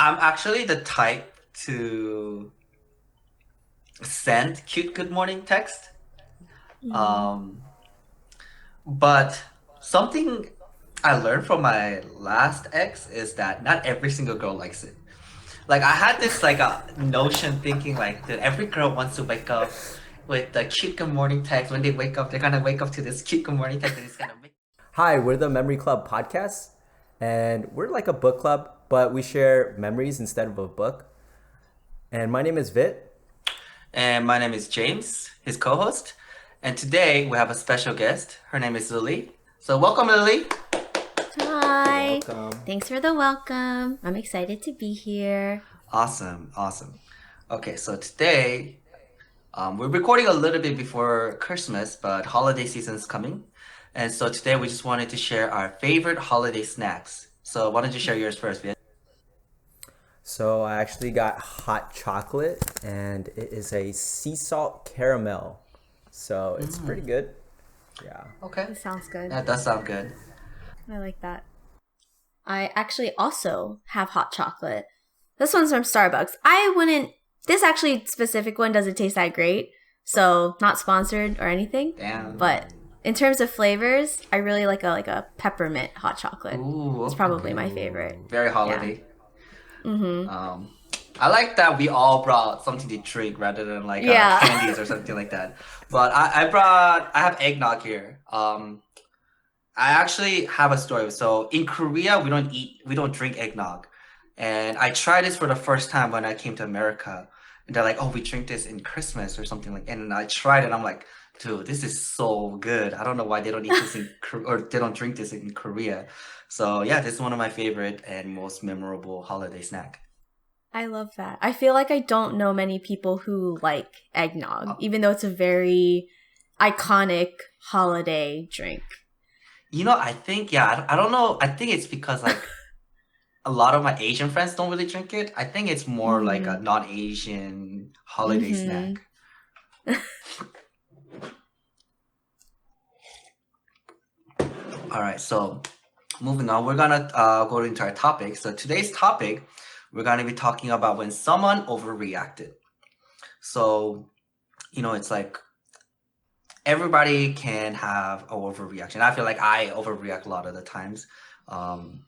I'm actually the type to send cute good morning text. Mm. Um, but something I learned from my last ex is that not every single girl likes it. Like I had this like a notion thinking like that every girl wants to wake up with the cute good morning text. When they wake up, they're gonna wake up to this cute good morning text and it's gonna make. Hi, we're the Memory Club podcast, and we're like a book club, but we share memories instead of a book. And my name is Vit. And my name is James, his co-host. And today we have a special guest. Her name is Lily. So welcome, Lily. You're Hi. welcome. Thanks for the welcome. I'm excited to be here. Awesome, awesome. Okay, so today we're recording a little bit before Christmas, but holiday season is coming. And so today we just wanted to share our favorite holiday snacks. So why don't you share yours first, Viet? So I actually got hot chocolate, and it is a sea salt caramel. So it's pretty good. Yeah. Okay. This sounds good. That does sound good. I like that. I actually also have hot chocolate. This one's from Starbucks. This actually specific one doesn't taste that great, so not sponsored or anything. Damn. But in terms of flavors, I really like a peppermint hot chocolate. Ooh, It's probably my favorite. very holiday. Um, I like that we all brought something to drink rather than like Yeah. candies or something like that. But I have eggnog here. I actually have a story. So in Korea, we don't drink eggnog. And I tried this for the first time when I came to America. And they're like, oh, we drink this in Christmas or something like, and I tried it. I'm like, dude, this is so good. I don't know why they don't eat this or they don't drink this in Korea. So yeah, this is one of my favorite and most memorable holiday snack. I love that. I feel like I don't know many people who like eggnog, Uh, even though it's a very iconic holiday drink. I think, yeah, I don't know. I think it's because like a lot of my Asian friends don't really drink it. I think it's more like a Mm-hmm. non-Asian holiday Mm-hmm. snack. All right, so moving on, we're gonna go into our topic. So today's topic, we're gonna be talking about when someone overreacted. So, it's like everybody can have an overreaction. I feel like I overreact a lot of the times. Um,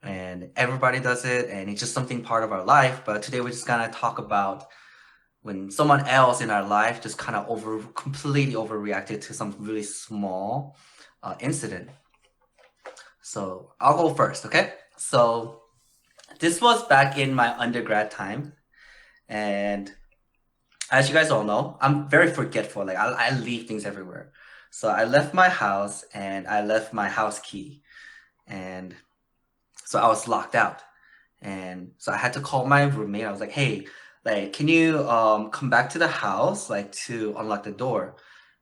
and everybody does it, and it's just something part of our life. But today we're just gonna talk about when someone else in our life just kind of completely overreacted to some really small incident. So I'll go first, okay? So this was back in my undergrad time, and as you guys all know, I'm very forgetful. Like I leave things everywhere. So I left my house and I left my house key, and so I was locked out. And so I had to call my roommate. I was like, "Hey, like, can you come back to the house like to unlock the door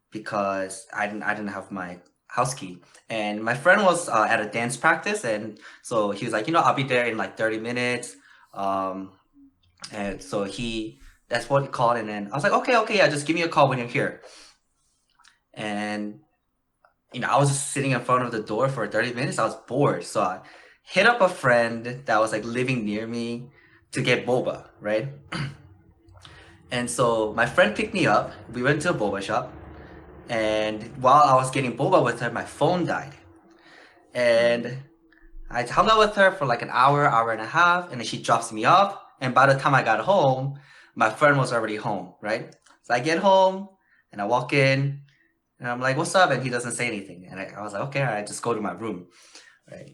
because I didn't have my house key." And my friend was at a dance practice, and so he was like, I'll be there in like 30 minutes. Um, and so that's what he called. And then I was like, okay, okay, yeah, just give me a call when you're here. And I was just sitting in front of the door for 30 minutes. I was bored, so I hit up a friend that was like living near me to get boba, right? And so my friend picked me up. We went to a boba shop, and while I was getting boba with her, my phone died. And I hung out with her for like an hour, hour and a half, and then she drops me off. And by the time I got home, my friend was already home, right? So I get home and I walk in and I'm like, "What's up?" And he doesn't say anything. And I was like, okay, all right, just go to my room, right?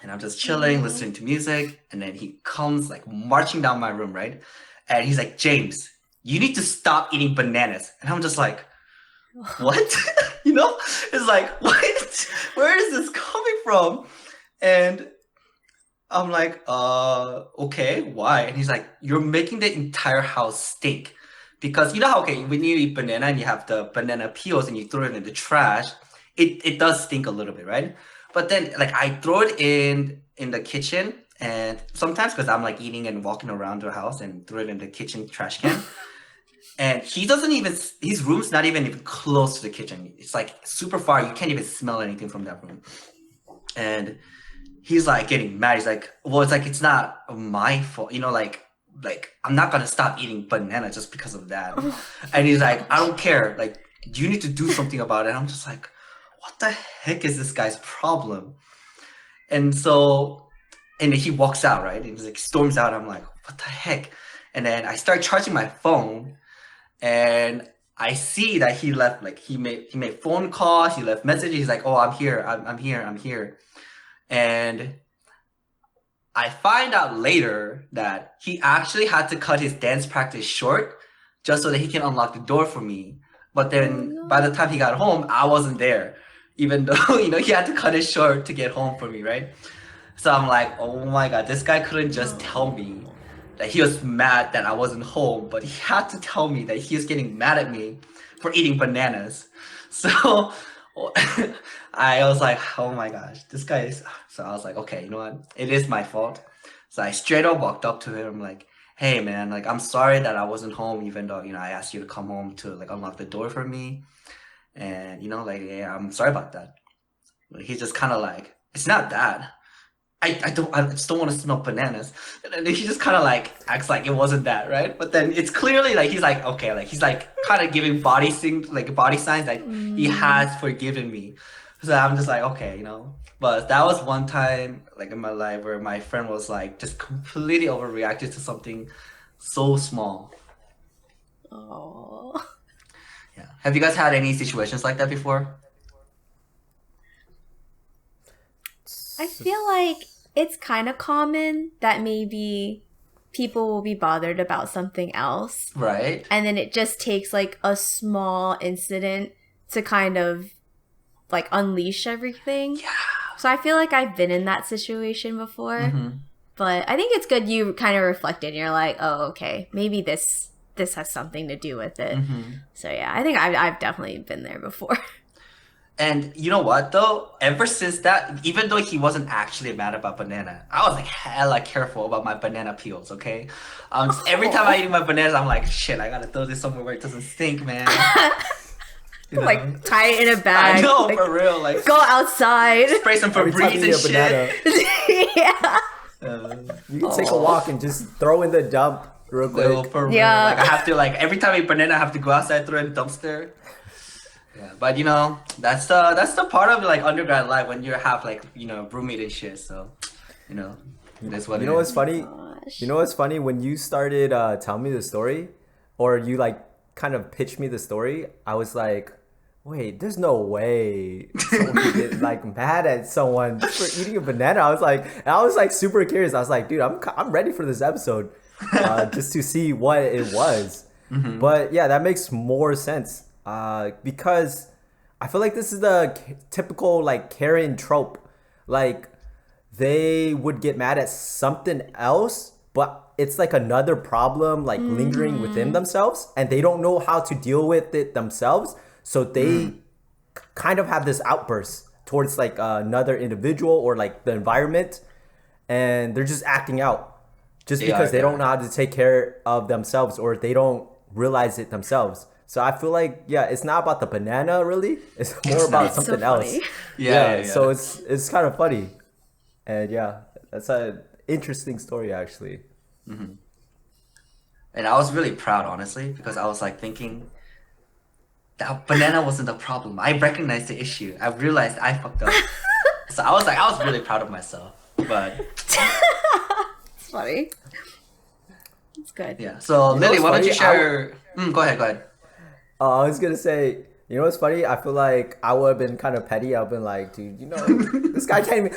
And I'm just chilling, Mm-hmm. listening to music. And then he comes like marching down my room, right? And he's like, "James, you need to stop eating bananas." And I'm just like, what? you know? It's like, what? Where is this coming from? And I'm like, okay, why? And he's like, you're making the entire house stink. Because you know how, okay, when you eat banana and you have the banana peels and you throw it in the trash, it does stink a little bit, right? But then like I throw it in the kitchen and sometimes because I'm like eating and walking around the house and throw it in the kitchen trash can. And he doesn't even, his room's not even close to the kitchen. It's like super far. You can't even smell anything from that room. And he's like getting mad. He's like, well, it's like it's not my fault, like I'm not gonna stop eating banana just because of that. And he's like, I don't care. Like, you need to do something about it. And I'm just like, what the heck is this guy's problem? And so, and he walks out, right? And he's like, storms out. I'm like, what the heck? And then I start charging my phone, and I see that he left, like he made phone calls, he left messages. He's like, oh, I'm here, I'm here, I'm here. And I find out later that he actually had to cut his dance practice short just so that he can unlock the door for me. But then Oh, no. by the time he got home, I wasn't there, even though he had to cut it short to get home for me, right? So I'm like, oh my god, this guy couldn't just tell me that he was mad that I wasn't home, but he had to tell me that he was getting mad at me for eating bananas. So I was like, oh my gosh, this guy is. So I was like, okay, you know what? It is my fault. So I straight up walked up to him. I'm like, hey man, like I'm sorry that I wasn't home, even though I asked you to come home to like unlock the door for me, and like yeah, I'm sorry about that. He's just kind of like, it's not that. I just don't want to smell bananas. And then he just kind of like acts like it wasn't that, right? But then it's clearly like he's like, okay, like he's like kind of giving body signs that he has forgiven me. So I'm just like, okay. But that was one time like in my life where my friend was like just completely overreacted to something so small. Oh. Yeah. Have you guys had any situations like that before? I feel like it's kind of common that maybe people will be bothered about something else. Right? And then it just takes like a small incident to kind of like unleash everything. Yeah. So I feel like I've been in that situation before. Mm-hmm. But I think it's good you kind of reflected. You're like, oh, okay, maybe this has something to do with it. Mm-hmm. So yeah, I think I've definitely been there before. And you know what though? Ever since that, even though he wasn't actually mad about banana, I was like hella careful about my banana peels. Okay, every time I eat my bananas, I'm like, shit, I gotta throw this somewhere where it doesn't stink, man. Like tie it in a I bag. know like, for real. Like go outside. spray some Every time Febreze you and eat a banana, shit. Yeah. you can take a walk and just throw in the dump real No, quick. for real. Yeah. Like I have to every time I eat banana, I have to go outside, throw it in the dumpster. Yeah, but that's the part of like undergrad life when you have like roommate and shit. So that's what You it know what's is. funny? Gosh. You know what's funny? When you started telling me the story, or you like kind of pitched me the story, I was like, wait, there's no way someone could get like mad at someone just for eating a banana. I was like super curious. I was like, dude, I'm ready for this episode, just to see what it was. But yeah, that makes more sense. Because I feel like this is the typical like Karen trope. Like they would get mad at something else, but it's like another problem like lingering within themselves, and they don't know how to deal with it themselves. So they kind of have this outburst towards like another individual or like the environment, and they're just acting out just because they don't know how to take care of themselves, or they don't realize it themselves. So I feel like it's not about the banana really. It's more about That's so something else. funny. Yeah. So it's kind of funny, and that's an interesting story actually. And I was really proud, honestly, because I was like thinking that banana wasn't the problem. I recognized the issue. I realized I fucked up. So I was really proud of myself. But It's funny. It's good. yeah. So You know Lily, what's why don't you funny? share? Go ahead. Go ahead. I was gonna say, you know what's funny? I feel like I would have been kind of petty. I've been like, dude, this guy can't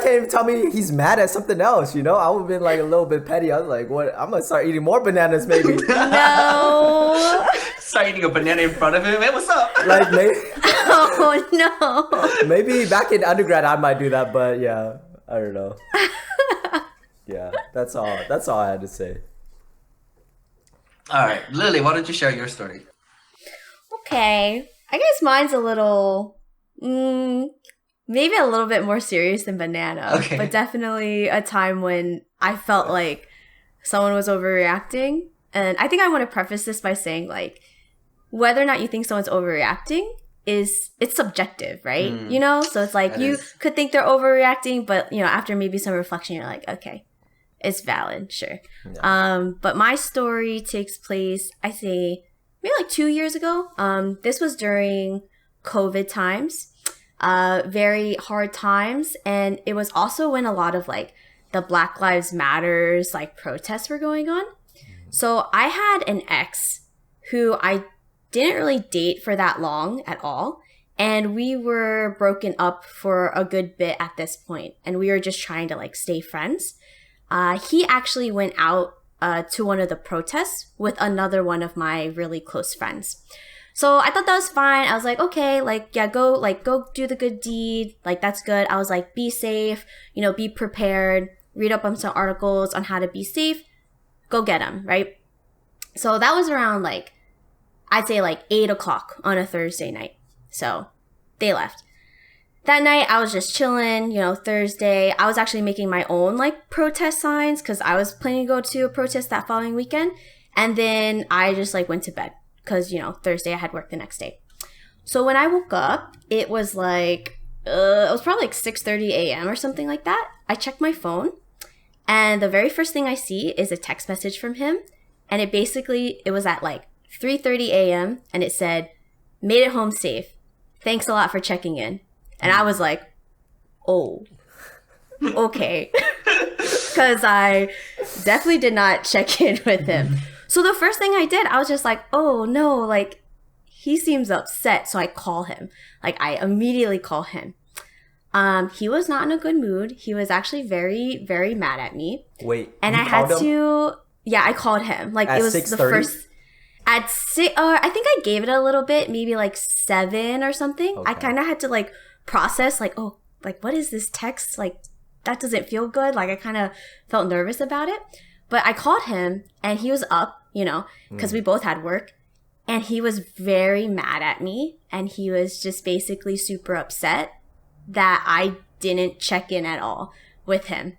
even tell me he's mad at something else. I would have been like a little bit petty. I was like, what? I'm gonna start eating more bananas maybe. No. Start eating a banana in front of him. Hey, what's up? Like maybe, Oh no. maybe back in undergrad I might do that, but yeah, I don't know. Yeah, that's all. That's all I had to say. All right, Lily, why don't you share your story? Okay. I guess mine's a little, maybe a little bit more serious than banana. Okay. But definitely a time when I felt like someone was overreacting. And I think I want to preface this by saying, like, whether or not you think someone's overreacting, it's subjective, right? Mm. You know, so it's like That you is. could think they're overreacting, but you know, after maybe some reflection, you're like, okay, it's valid, sure. Yeah. But my story takes place, I say, maybe like 2 years ago. This was during COVID times, very hard times, and it was also when a lot of like the Black Lives Matters like protests were going on. So I had an ex who I didn't really date for that long at all. And we were broken up for a good bit at this point, and we were just trying to like stay friends. He actually went out to one of the protests with another one of my really close friends. So I thought that was fine. I was like, okay, like, yeah, go do the good deed. Like, that's good. I was like, be safe, you know, be prepared, read up on some articles on how to be safe, go get him, right? So that was around like, I'd say like 8 o'clock on a Thursday night. So they left. That night I was just chilling, you know, Thursday. I was actually making my own like protest signs because I was planning to go to a protest that following weekend. And then I just like went to bed because, you know, Thursday I had work the next day. So when I woke up, it was like, it was probably like 6:30 a.m. or something like that. I checked my phone, and the very first thing I see is a text message from him. And it was at like 3:30 a.m. and it said, made it home safe. Thanks a lot for checking in. And I was like, oh, okay. Because I definitely did not check in with him. So the first thing I did, I was just like, oh no, like he seems upset. So I call him. Like I immediately call him. He was not in a good mood. He was actually very, very mad at me. Wait, And you I had called him to, yeah, I called him. Like at it was the 6:30? first. At six, I think I gave it a little bit, maybe like 7 or something. I Okay. kind of had to like process, like, oh, like what is this text? Like that doesn't feel good. Like I kind of felt nervous about it. But I called him, and he was up, you know, because we both had work, and he was very mad at me, and he was just basically super upset that I didn't check in at all with him.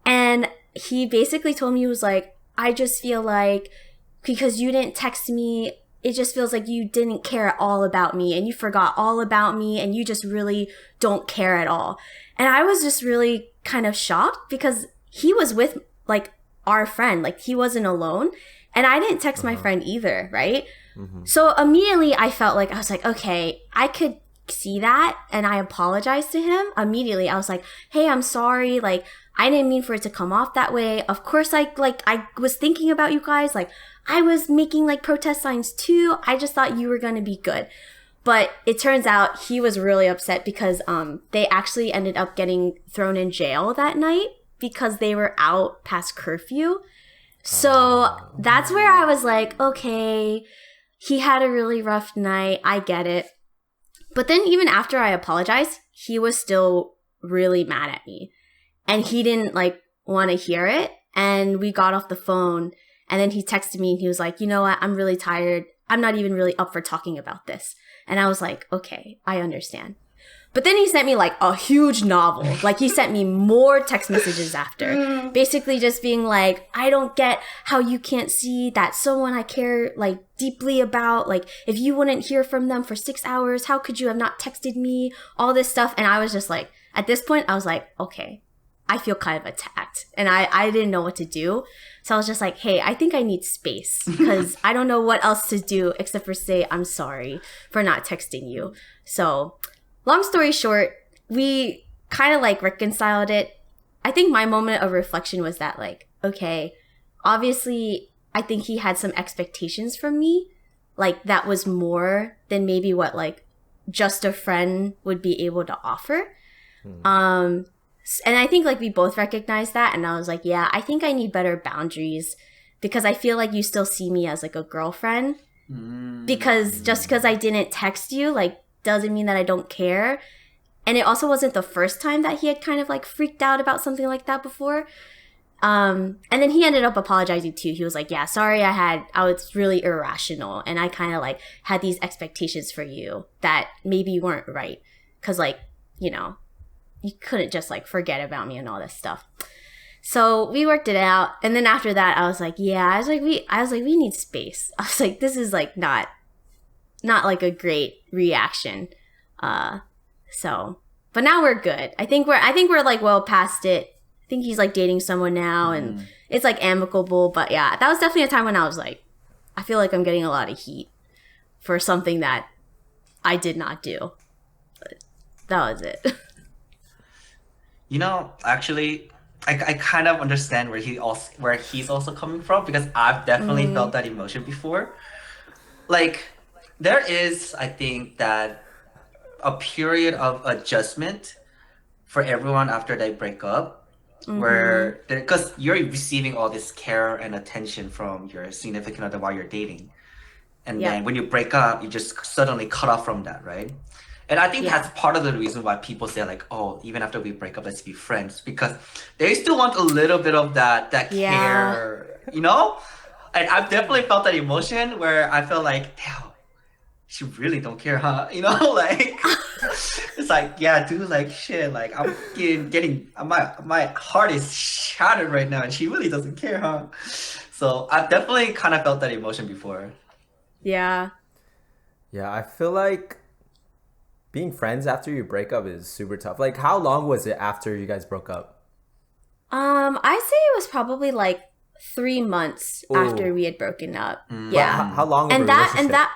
And he basically told me, he was like, I just feel like because you didn't text me, it just feels like you didn't care at all about me, and you forgot all about me, and you just really don't care at all. And I was just really kind of shocked because he was with like our friend, like he wasn't alone. And I didn't text my friend either, right? So immediately I felt like, I was like, okay, I could see that, and I apologized to him immediately. I was like, hey, I'm sorry, like I didn't mean for it to come off that way. Of course, I was thinking about you guys, like I was making like protest signs too. I just thought you were going to be good. But it turns out he was really upset because they actually ended up getting thrown in jail that night because they were out past curfew. So that's where I was like, okay, he had a really rough night. I get it. But then even after I apologized, he was still really mad at me. And he didn't like want to hear it. And we got off the phone, and then he texted me and he was like, you know what? I'm really tired. I'm not even really up for talking about this. And I was like, okay, I understand. But then he sent me like a huge novel. Like he sent me more text messages after, basically just being like, I don't get how you can't see that someone I care like deeply about, like if you wouldn't hear from them for 6 hours, how could you have not texted me? All this stuff. And I was just like, at this point, I was like, okay, I feel kind of attacked, and I didn't know what to do. So I was just like, hey, I think I need space because I don't know what else to do except for say, I'm sorry for not texting you. So long story short, we kind of like reconciled it. I think my moment of reflection was that like, okay, obviously I think he had some expectations from me. Like that was more than maybe what like just a friend would be able to offer. And I think like we both recognized that, and I was like, yeah, I think I need better boundaries because I feel like you still see me as like a girlfriend. Because just because I didn't text you like doesn't mean that I don't care. And it also wasn't the first time that he had kind of like freaked out about something like that before. And then he ended up apologizing too. He was like, yeah, sorry, I was really irrational, and I kind of like had these expectations for you that maybe weren't right. Cause like, you know, you couldn't just like forget about me and all this stuff. So we worked it out. And then after that, I was like, yeah, we need space. I was like, this is like not not like a great reaction. So, but now we're good. I think we're like well past it. I think he's like dating someone now, and it's like amicable. But yeah, that was definitely a time when I was like, I feel like I'm getting a lot of heat for something that I did not do. But that was it. Actually, I kind of understand where he's also coming from, because I've definitely felt that emotion before. Like, there is, I think, that a period of adjustment for everyone after they break up, where because you're receiving all this care and attention from your significant other while you're dating, and Yep. then when you break up, you just suddenly cut off from that, right? And I think Yeah. that's part of the reason why people say like, oh, even after we break up, let's be friends, because they still want a little bit of that Yeah. care, you know? And I've definitely felt that emotion where I feel like, damn, she really don't care, huh? Like it's like, yeah, dude, like shit, like I'm getting my heart is shattered right now, and she really doesn't care, huh? So I've definitely kind of felt that emotion before. Yeah. Yeah, I feel like being friends after you break up is super tough. Like, how long was it after you guys broke up? I'd say it was probably like 3 months after Ooh. we had broken up. But Yeah. how long of a And that relationship?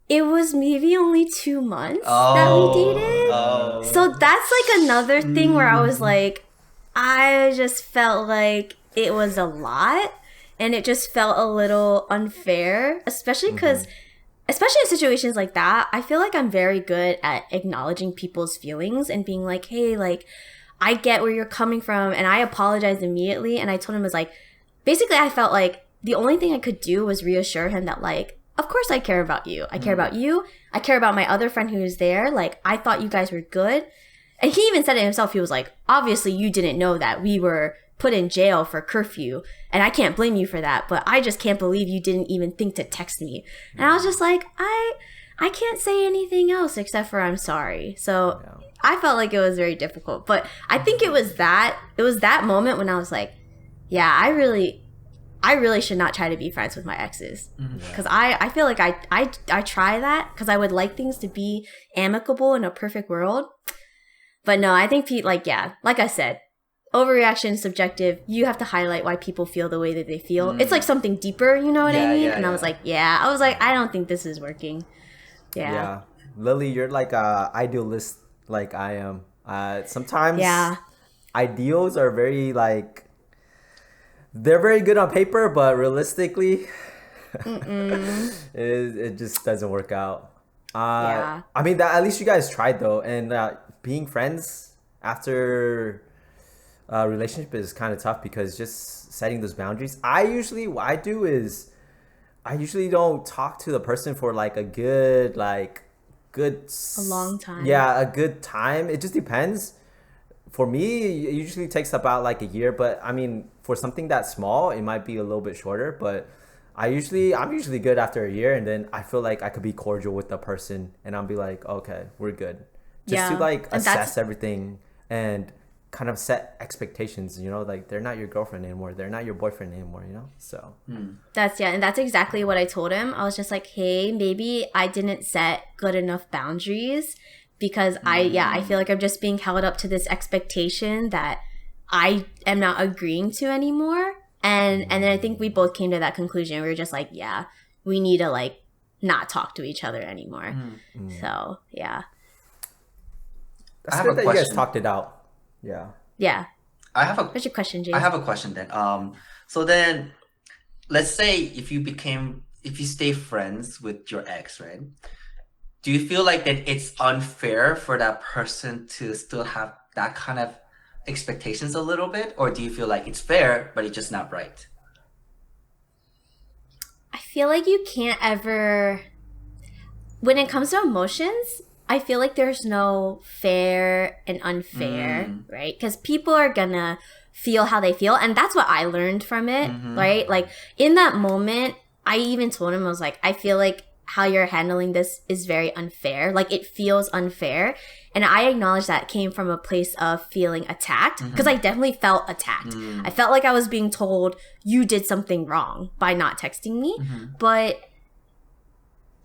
it was maybe only 2 months that we Oh, dated. oh. So that's like another thing where I was like, I just felt like it was a lot, and it just felt a little unfair, especially because, especially in situations like that, I feel like I'm very good at acknowledging people's feelings and being like, hey, like, I get where you're coming from, and I apologized immediately. And I told him, I was like, basically, I felt like the only thing I could do was reassure him that, like, of course I care about you. I care about you. I care about my other friend who's there. Like, I thought you guys were good. And he even said it himself. He was like, obviously you didn't know that we were put in jail for curfew, and I can't blame you for that, but I just can't believe you didn't even think to text me. And I was just like, I can't say anything else except for I'm sorry. So Yeah. I felt like it was very difficult. But I think it was that moment when I was like, yeah, I really should not try to be friends with my exes, because I feel like I try that because I would like things to be amicable in a perfect world. But no, I think Pete, like, yeah, like I said, overreaction is subjective. You have to highlight why people feel the way that they feel. It's like something deeper, you know what I Yeah, mean? yeah, And I was yeah. like, I don't think this is working. Yeah. Lily, you're like a idealist like I am. Sometimes Yeah. ideals are very like they're very good on paper, but realistically, it just doesn't work out. Yeah. I mean, that at least you guys tried though, and being friends after a relationship is kind of tough because just setting those boundaries. What I do is I usually don't talk to the person for like a A long time. yeah, a good time. It just depends. For me, it usually takes about like a year, but I mean, for something that small, it might be a little bit shorter, but I'm usually good after a year, and then I feel like I could be cordial with the person and I'll be like, okay, we're good. Just to Yeah. like And assess that's everything and kind of set expectations, like they're not your girlfriend anymore, they're not your boyfriend anymore, so and that's exactly what I told him. I was just like, hey, maybe I didn't set good enough boundaries, because I feel like I'm just being held up to this expectation that I am not agreeing to anymore. And then I think we both came to that conclusion. We were just like, yeah, we need to like not talk to each other anymore. So yeah. that's I have good a that you guys question. talked it out. Yeah. What's your question, James? I have a question then. So then, let's say if you stay friends with your ex, right? Do you feel like that it's unfair for that person to still have that kind of expectations a little bit, or do you feel like it's fair but it's just not right? I feel like you can't ever, when it comes to emotions, I feel like there's no fair and unfair, right? Because people are gonna feel how they feel, and that's what I learned from it, right? Like, in that moment, I even told him, I was like, I feel like how you're handling this is very unfair. Like, it feels unfair. And I acknowledge that came from a place of feeling attacked, because I definitely felt attacked. I felt like I was being told, you did something wrong by not texting me. But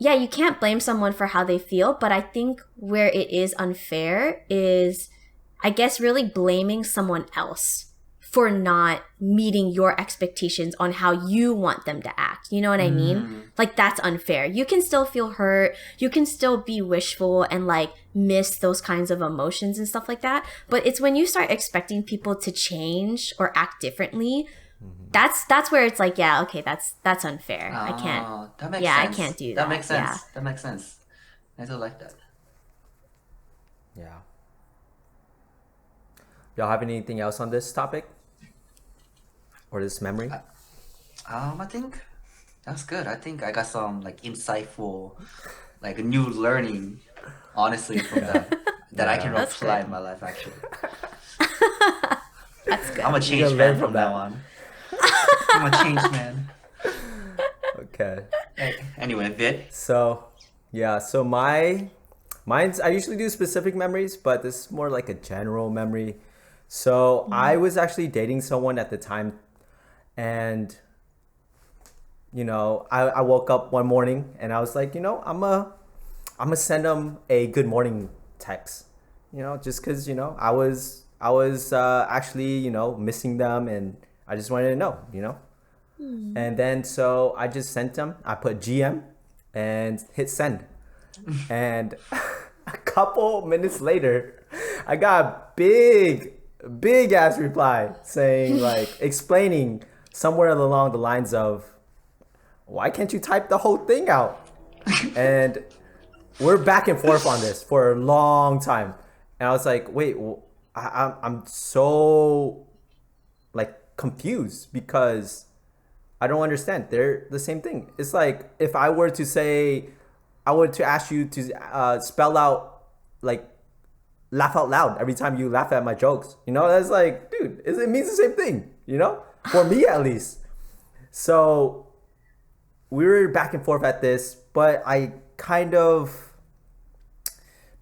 yeah, you can't blame someone for how they feel, but I think where it is unfair is, I guess, really blaming someone else for not meeting your expectations on how you want them to act. You know what I mean? Like, that's unfair. You can still feel hurt. You can still be wishful and like miss those kinds of emotions and stuff like that. But it's when you start expecting people to change or act differently, that's where it's like, yeah, okay, that's unfair. I can't. Oh, that makes Yeah, I sense. can't do That that. makes Yeah. sense. That makes sense. I do like that. Yeah. Y'all have anything else on this topic? Or this memory? I think that's good. I think I got some like insightful, like new learning, honestly, from that I can Yeah. That's apply good. in my life. Actually, That's good. I'm a You changed can man learn from from now that. on. I'm a changed man. Okay. Anyway, Vid. So, yeah. So mine's I usually do specific memories, but this is more like a general memory. So I was actually dating someone at the time, and I woke up one morning and I was like, I'm gonna send them a good morning text, just because I was actually missing them, and I just wanted to know. And then so I just sent them. I put GM and hit send. And a couple minutes later, I got a big ass reply saying, like, explaining somewhere along the lines of, why can't you type the whole thing out? And we're back and forth on this for a long time. And I was like, wait, I'm so like confused because I don't understand. They're the same thing. It's like if I were to say, I were to ask you to spell out, like, laugh out loud every time you laugh at my jokes. That's like, dude, it means the same thing, for me at least. So we were back and forth at this, but I kind of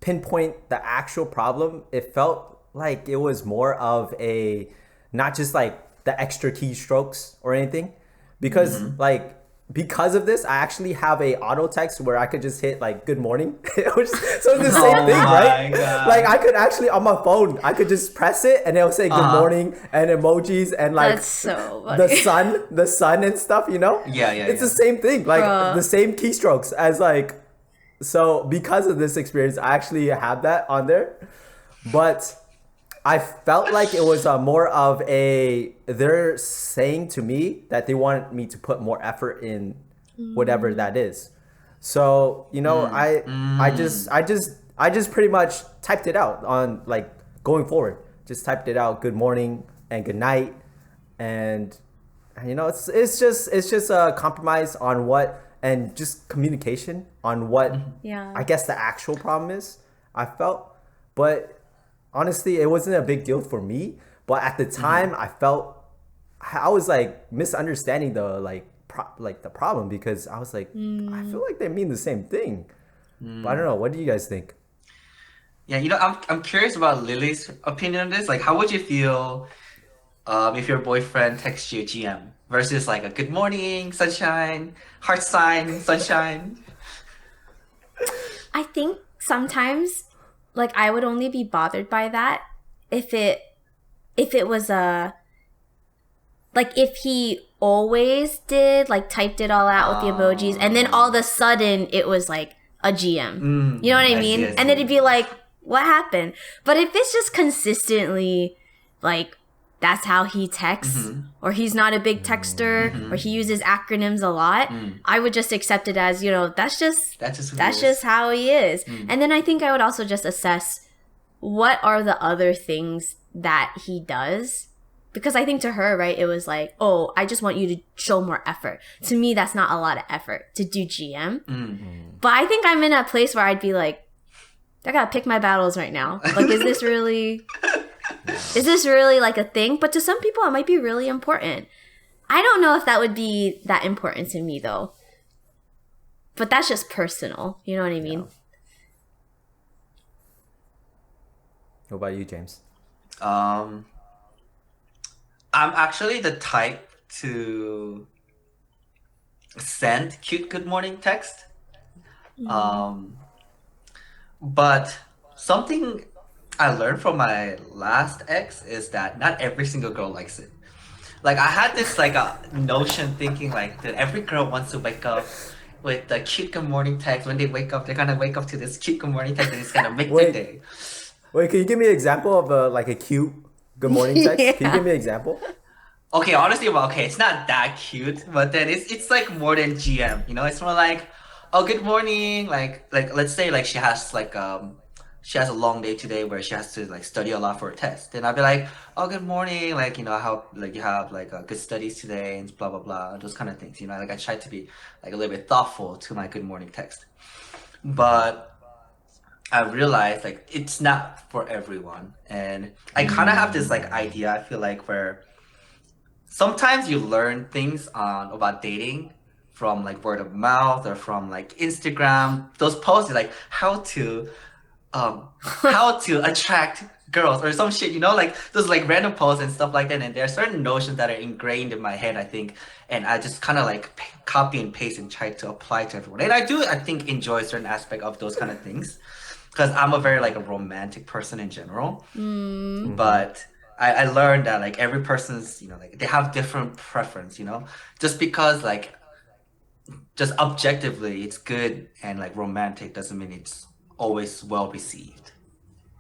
pinpoint the actual problem. It felt like it was more of a, not just like the extra keystrokes or anything, because because of this, I actually have a auto text where I could just hit like good morning. So it's the same Oh thing, my right? God. Like I could actually on my phone, I could just press it and it'll say good morning and emojis and like That's so the funny. sun and stuff, Yeah, It's yeah. the same thing, like Bruh. the same keystrokes as like, so because of this experience, I actually have that on there. But I felt like it was more of a, they're saying to me that they want me to put more effort in whatever that is. So, I just pretty much typed it out on, like, going forward. Just typed it out, good morning and good night. And it's just a compromise on what, and just communication on what Yeah. I guess the actual problem is, I felt. But honestly, it wasn't a big deal for me. But at the time, I felt I was like misunderstanding the the problem, because I was like, I feel like they mean the same thing. But I don't know. What do you guys think? Yeah, I'm curious about Lily's opinion on this. Like, how would you feel if your boyfriend texts you GM versus like a good morning, sunshine, heart sign, sunshine? I think sometimes, like, I would only be bothered by that if it was a, like, if he always did, like, typed it all out with the emojis, and then all of a sudden it was like a GM. You know what I I mean? see, I And then it'd see. be like, what happened? But if it's just consistently like, that's how he texts, or he's not a big texter, or he uses acronyms a lot, I would just accept it as, that's just That's just who he that's is. just how he is. And then I think I would also just assess what are the other things that he does. Because I think to her, right, it was like, oh, I just want you to show more effort. To me, that's not a lot of effort to do GM. But I think I'm in a place where I'd be like, I gotta pick my battles right now. Like, is this really like a thing? But to some people, it might be really important. I don't know if that would be that important to me, though. But that's just personal. You know what I mean? What about you, James? I'm actually the type to send cute good morning text. Um, but something I learned from my last ex is that not every single girl likes it. Like I had this like a notion thinking like that every girl wants to wake up with the cute good morning text. When they wake up, they're gonna wake up to this cute good morning text and it's gonna make their Wait, day. wait, can you give me an example of like a cute good morning text? Can you give Yeah. me an example? Okay, honestly, well, okay, it's not that cute, but then it's like more than GM, you know? It's more like, oh, good morning, like let's say like she has a long day today where she has to like study a lot for a test. Then I'll be like, oh, good morning, like I hope like you have like good studies today and blah blah blah, those kind of things, you know? Like I try to be like a little bit thoughtful to my good morning text, but I realized like it's not for everyone, and I kind of have this like idea. I feel like where sometimes you learn things on about dating from like word of mouth or from like Instagram. Those posts like um how to attract girls or some shit, you know, like those like random posts and stuff like that. And there are certain notions that are ingrained in my head, I think, and I just kind of like copy and paste and try to apply to everyone. And I think, enjoy certain aspect of those kind of things because I'm a very like a romantic person in general. Mm. Mm-hmm. But I learned that like every person's, you know, like they have different preference, you know, just because like just objectively it's good and like romantic doesn't mean it's always well received.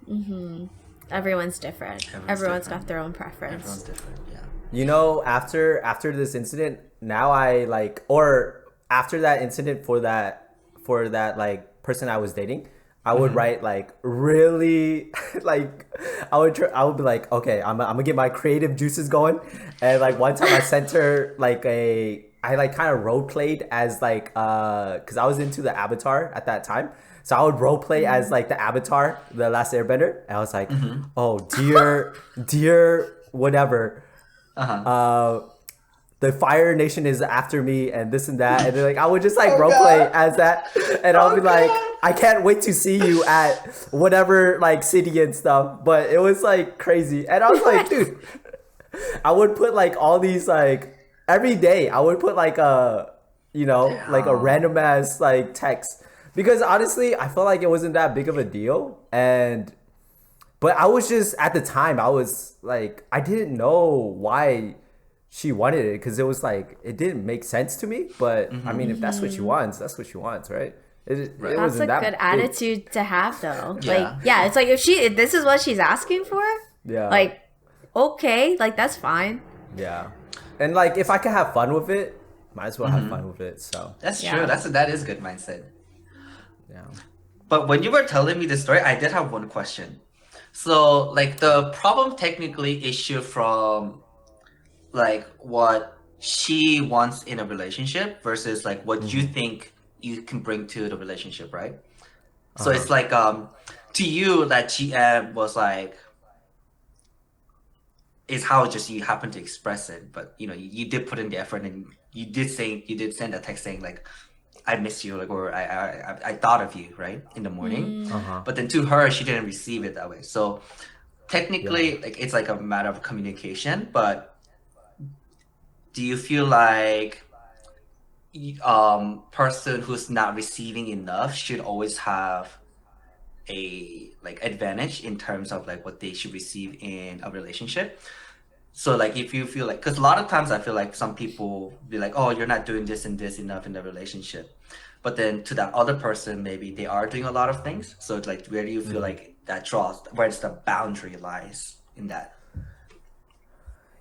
Mm-hmm. Everyone's different. Everyone's Everyone's different. got their own Everyone's preference. different. Yeah. You know, after this incident, now I like, or after that incident for that like person I was dating, I would Mm-hmm. write like really like I would be like, okay, I'm gonna get my creative juices going, and like one time I sent her like a I like kind of role played as like because I was into the Avatar at that time. So I would role play as like the Avatar, the Last Airbender, and I was like, Mm-hmm. "Oh, dear, whatever, Uh-huh. uh the Fire Nation is after me and this and that," and then like I would just like Oh role play god. as that, and I'll be Oh like, god. "I can't wait to see you at whatever like city and stuff." But it was like crazy, and I was like, What? dude, I would put like all these like every day. I would put like a like a Damn. random ass like text because honestly, I felt like it wasn't that big of a deal, and but I was just at the time I was like I didn't know why she wanted it because it was like it didn't make sense to me. But I Mm-hmm. mean, if that's what she Mm-hmm. wants, that's what she wants, right? It Right. That's a wasn't good that big. attitude to have, though. Like, Yeah. yeah, it's like if this is what she's asking for, Yeah, like, okay, like that's fine. yeah, and like if I could have fun with it, might as well have Mm-hmm. fun with it. So That's true. Yeah. That is good mindset. yeah. But when you were telling me the story, I did have one question. So, like, the problem technically issue from like what she wants in a relationship versus like what you Mm-hmm. think you can bring to the relationship, right? Uh So huh. it's like to you that GM was like is how just you happen to express it, but you know you did put in the effort and you did send a text saying like I miss you like or I thought of you right in the morning, Uh Mm, huh. but then to her she didn't receive it that way. So Yeah. technically like it's like a matter of communication, but do you feel like person who's not receiving enough should always have a like advantage in terms of like what they should receive in a relationship? So like if you feel like because a lot of times I feel like some people be like, oh, you're not doing this and this enough in the relationship, but then to that other person maybe they are doing a lot of things. So it's like where do you feel Mm-hmm. like that draws, where's the boundary lies in that?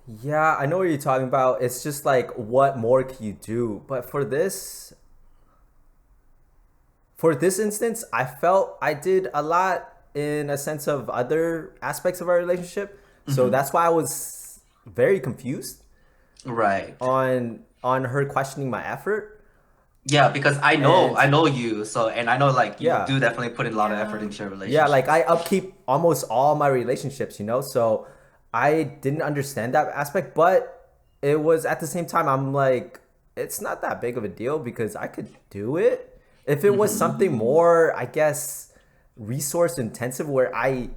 Yeah, I know what you're talking about. It's just like, what more can you do? But for this instance, I felt I did a lot in a sense of other aspects of our relationship. So Mm-hmm. that's why I was very confused Right. on her questioning my effort. Yeah, because And I know you, so and I know like you yeah, do definitely put in a lot of effort yeah. into your yeah, like relationships. I upkeep almost all my relationships, you know? So I didn't understand that aspect, but it was at the same time, I'm like, it's not that big of a deal because I could do it. If it was Mm-hmm. something Mm-hmm. more, I guess, resource intensive where I'm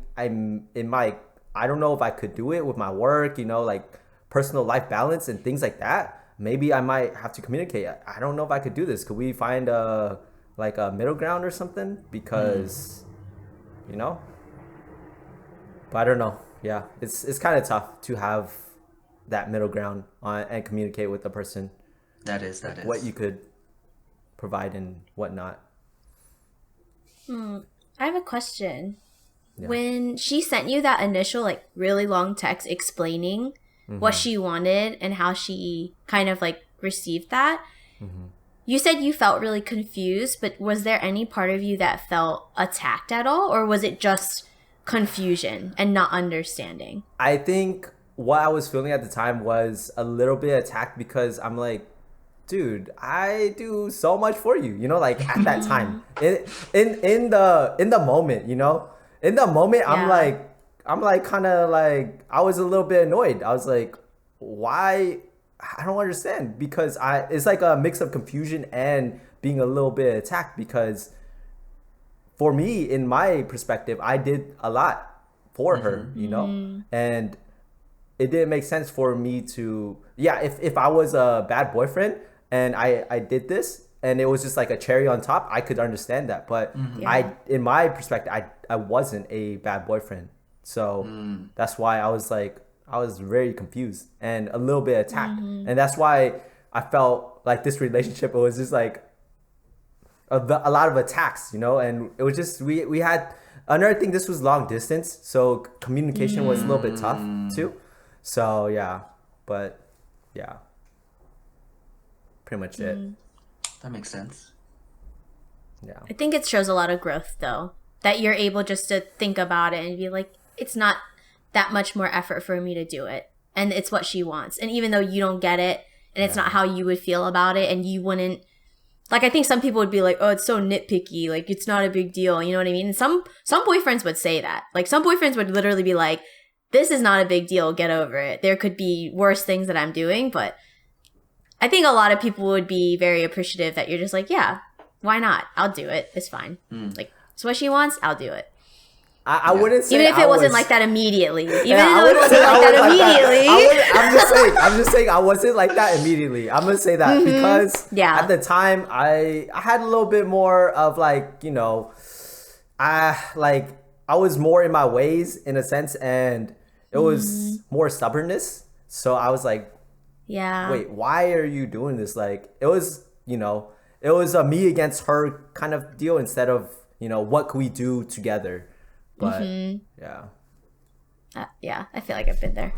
in my, I don't know if I could do it with my work, you know, like personal life balance and things like that. Maybe I might have to communicate. I don't know if I could do this. Could we find like a middle ground or something because, you know. But I don't know. Yeah, it's kind of tough to have that middle ground and communicate with the person, That what is. you could provide and whatnot. I have a question. Yeah. When she sent you that initial, like, really long text explaining what she wanted and how she kind of, like, received that, you said you felt really confused, but was there any part of you that felt attacked at all? Or was it just confusion and not understanding? I think what I was feeling at the time was a little bit attacked because I'm like, dude, I do so much for you, you know, like at that time, in the moment, you know, in the moment, Yeah. I'm like kind of like I was a little bit annoyed. I was like, why? I don't understand because it's like a mix of confusion and being a little bit attacked because for me, in my perspective, I did a lot for her, you know, and it didn't make sense for me to, yeah, if I was a bad boyfriend and I did this and it was just like a cherry on top, I could understand that. But Yeah. in my perspective, I wasn't a bad boyfriend. So that's why I was like, I was very confused and a little bit attacked. And that's why I felt like this relationship, it was just like a lot of attacks, you know, and it was just, we had another thing, this was long distance. So communication was a little bit tough too. So yeah, but yeah, pretty much it. That makes sense. Yeah. I think it shows a lot of growth, though, that you're able just to think about it and be like, it's not that much more effort for me to do it. And it's what she wants. And even though you don't get it and it's not how you would feel about it and you wouldn't, like, I think some people would be like, oh, it's so nitpicky. Like, it's not a big deal. You know what I mean? And some boyfriends would say that. Like, some boyfriends would literally be like, this is not a big deal. Get over it. There could be worse things that I'm doing. But I think a lot of people would be very appreciative that you're just like, yeah, why not? I'll do it. It's fine. Like, it's what she wants. I'll do it. I wouldn't say Even if I it wasn't was, like that immediately. Even yeah, I though it wouldn't wasn't say I like was that like that. immediately. I'm just saying I wasn't like that immediately. I'm gonna say that because Yeah. at the time I had a little bit more of like, you know, I was more in my ways in a sense, and it was more stubbornness. So I was like, Yeah. wait, why are you doing this? Like, it was, you know, it was a me against her kind of deal instead of, you know, what can we do together? But yeah. Yeah, I feel like I've been there.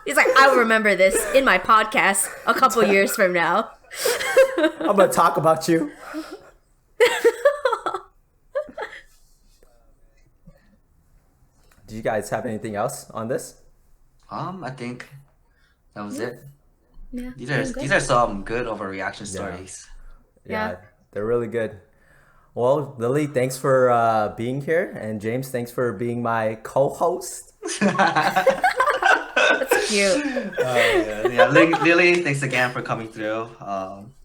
He's like, I will remember this in my podcast a couple years from now. I'm gonna talk about you. Do you guys have anything else on this? I think that was it. Yeah, These are some good overreaction stories. Yeah, Yeah. they're really good. Well, Lily, thanks for being here, and James, thanks for being my co-host. That's cute. Yeah, Lily, thanks again for coming through.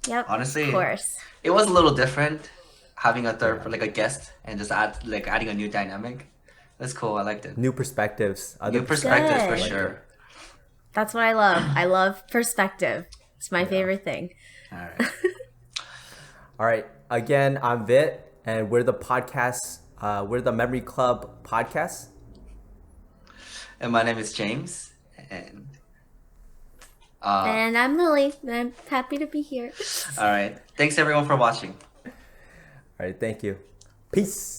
Yep. Honestly, Of course. it was a little different having a third, like a guest, and just adding a new dynamic. That's cool. I liked it. New perspectives, other New perspectives for Good. sure. That's what I love. I love perspective. It's my favorite thing. All right. All right. Again, I'm Vit, and we're the podcast. We're the Memory Club podcast. And my name is James, and And I'm Lily. And I'm happy to be here. all right. Thanks everyone for watching. All right. Thank you. Peace.